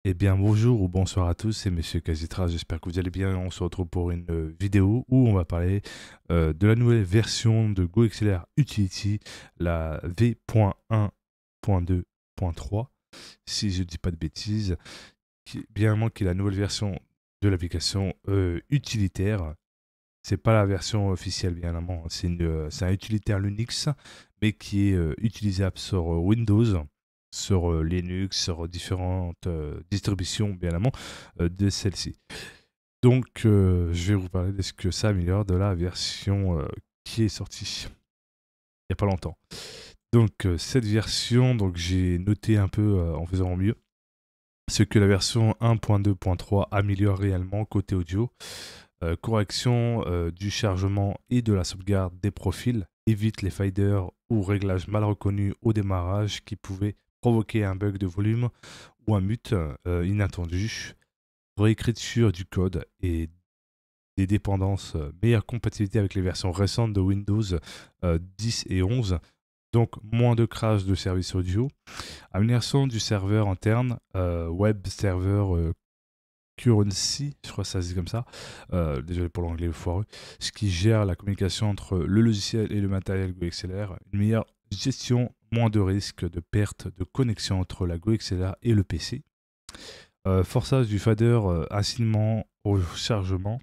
Eh bien, bonjour ou bonsoir à tous, c'est Monsieur Kazitra, j'espère que vous allez bien. On se retrouve pour une vidéo où on va parler de la nouvelle version de GoXLR Utility, la V.1.2.3, si je ne dis pas de bêtises, bien évidemment qui est la nouvelle version de l'application utilitaire. C'est pas la version officielle, bien évidemment, c'est un utilitaire Linux, mais qui est utilisable sur Windows, sur Linux, sur différentes distributions, bien évidemment, de celle-ci. Donc, je vais vous parler de ce que ça améliore de la version qui est sortie il n'y a pas longtemps. Donc, cette version, donc j'ai noté un peu en faisant au mieux ce que la version 1.2.3 améliore réellement côté audio. Correction du chargement et de la sauvegarde des profils, évite les faders ou réglages mal reconnus au démarrage qui pouvaient provoquer un bug de volume ou un mute inattendu, réécriture du code et des dépendances, meilleure compatibilité avec les versions récentes de Windows 10 et 11, donc moins de crash de services audio, amélioration du serveur interne, web server Currency, je crois que ça se dit comme ça, désolé pour l'anglais foireux, ce qui gère la communication entre le logiciel et le matériel GoXLR, une meilleure gestion, moins de risques de perte de connexion entre la GoXLR et le PC, forçage du fader assignement au chargement,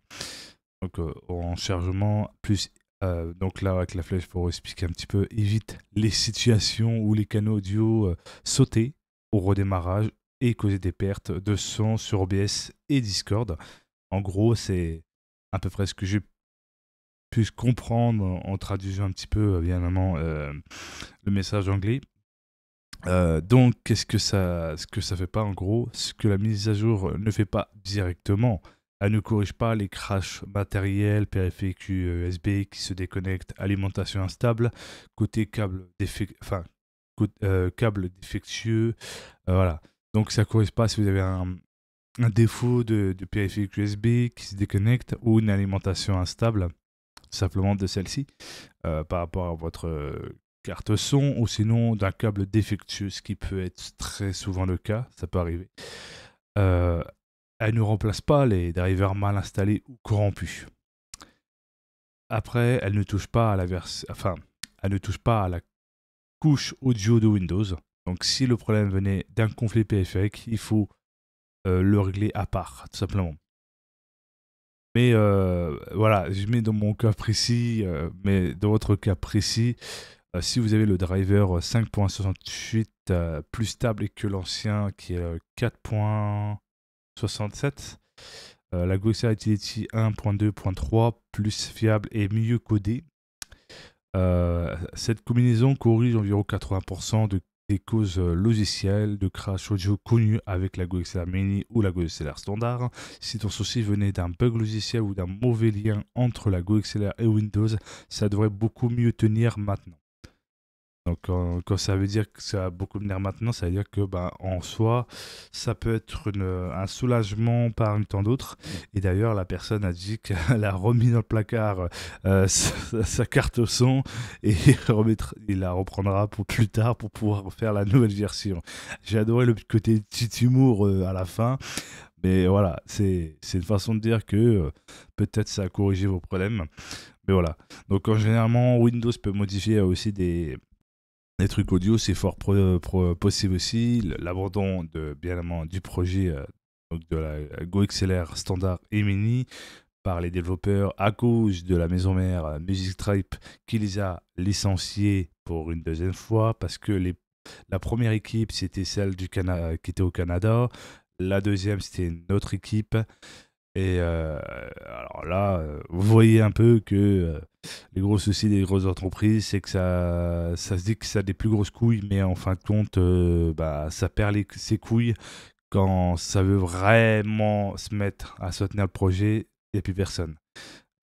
donc en chargement plus donc là avec la flèche pour expliquer un petit peu, évite les situations où les canaux audio sautaient au redémarrage et causer des pertes de son sur OBS et Discord. En gros, c'est à peu près ce que j'ai pu comprendre en traduisant un petit peu, bien évidemment, le message anglais. Donc, ce que ça fait pas en gros, ce que la mise à jour ne fait pas directement. Elle ne corrige pas les crashs matériels, périphériques USB qui se déconnectent, alimentation instable, côté câble défectueux, voilà. Donc ça ne corrige pas si vous avez un défaut de périphérique USB qui se déconnecte ou une alimentation instable, simplement de celle-ci, par rapport à votre carte son ou sinon d'un câble défectueux, ce qui peut être très souvent le cas, ça peut arriver. Elle ne remplace pas les drivers mal installés ou corrompus. Après, elle ne touche pas à elle ne touche pas à la couche audio de Windows. Donc si le problème venait d'un conflit périphérique, il faut le régler à part, tout simplement. Mais voilà, je mets dans mon cas précis, mais dans votre cas précis, si vous avez le driver 5.68 plus stable que l'ancien qui est 4.67, la GoXR Utility 1.2.3 plus fiable et mieux codé. Cette combinaison corrige environ 80% des causes logicielles de crash audio connues avec la GoXLR Mini ou la GoXLR standard. Si ton souci venait d'un bug logiciel ou d'un mauvais lien entre la GoXLR et Windows, ça devrait beaucoup mieux tenir maintenant. Donc quand ça veut dire que ça va beaucoup venir maintenant, ça veut dire que en soi, ça peut être un soulagement parmi tant d'autres. Et d'ailleurs, la personne a dit qu'elle a remis dans le placard sa carte au son et il la reprendra pour plus tard pour pouvoir faire la nouvelle version. J'ai adoré le côté petit humour à la fin. Mais voilà, c'est une façon de dire que peut-être ça a corrigé vos problèmes. Mais voilà. Donc généralement, Windows peut modifier aussi des trucs audio, c'est fort possible aussi. L'abandon bien évidemment du projet donc de la GoXLR standard et mini par les développeurs à cause de la maison mère Music Tribe qui les a licenciés pour une deuxième fois parce que la première équipe c'était celle qui était au Canada, la deuxième c'était une autre équipe et alors là, vous voyez un peu que les gros soucis des grosses entreprises, c'est que ça se dit que ça a des plus grosses couilles, mais en fin de compte, ça perd ses couilles quand ça veut vraiment se mettre à soutenir le projet et puis personne.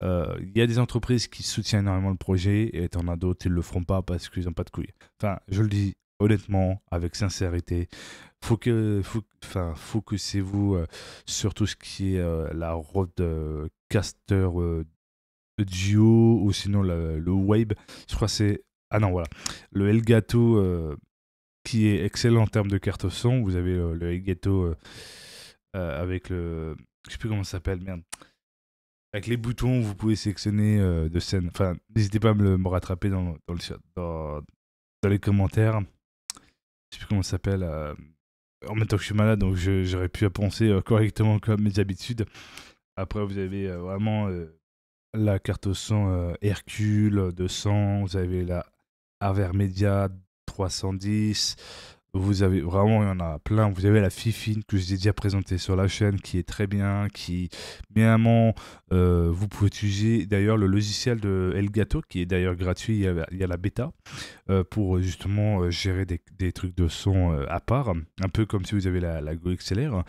Il y a des entreprises qui soutiennent énormément le projet et t'en as d'autres qui ne le feront pas parce qu'ils n'ont pas de couilles. Enfin, je le dis honnêtement, avec sincérité, focussez-vous sur tout ce qui est la roadcaster duo ou sinon le Wave. Je crois que c'est... Ah non, voilà. Le Elgato qui est excellent en termes de carte son. Vous avez le Elgato avec le. Je sais plus comment ça s'appelle, merde. Avec les boutons, vous pouvez sélectionner de scènes. Enfin, n'hésitez pas à me rattraper dans les commentaires. Je sais plus comment ça s'appelle. En même temps que je suis malade, donc j'aurais pu penser correctement comme mes habitudes. Après, vous avez vraiment la carte son Hercule 200, vous avez la Avermedia 310, vous avez vraiment, il y en a plein. Vous avez la Fifine que je vous ai déjà présentée sur la chaîne qui est très bien, qui, bien vous pouvez utiliser d'ailleurs le logiciel de Elgato qui est d'ailleurs gratuit, il y a la bêta pour justement gérer des trucs de son à part, un peu comme si vous avez la Go XLR.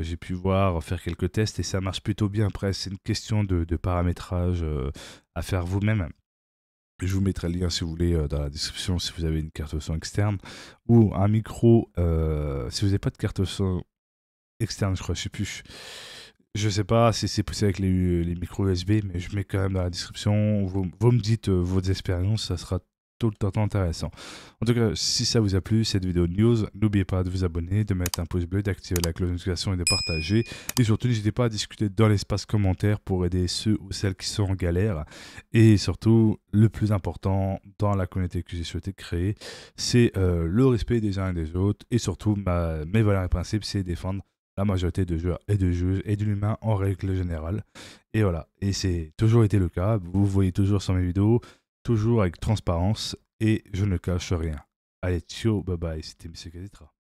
J'ai pu voir, faire quelques tests et ça marche plutôt bien. Après, c'est une question de paramétrage à faire vous-même. Je vous mettrai le lien si vous voulez dans la description si vous avez une carte son externe ou un micro. Si vous n'avez pas de carte son externe, je crois, je sais plus. Je sais pas si c'est possible avec les micros USB, mais je mets quand même dans la description. Vous me dites vos expériences, ça sera tout le temps intéressant. En tout cas, si ça vous a plu, cette vidéo de news, n'oubliez pas de vous abonner, de mettre un pouce bleu, d'activer la cloche de notification et de partager. Et surtout, n'hésitez pas à discuter dans l'espace commentaire pour aider ceux ou celles qui sont en galère. Et surtout, le plus important dans la communauté que j'ai souhaité créer, c'est le respect des uns et des autres. Et surtout, mes valeurs et principes, c'est défendre la majorité de joueurs et de joueuses et de l'humain en règle générale. Et voilà, et c'est toujours été le cas. Vous voyez toujours sur mes vidéos, toujours avec transparence et je ne cache rien. Allez, ciao, bye bye, c'était M. Kazitra.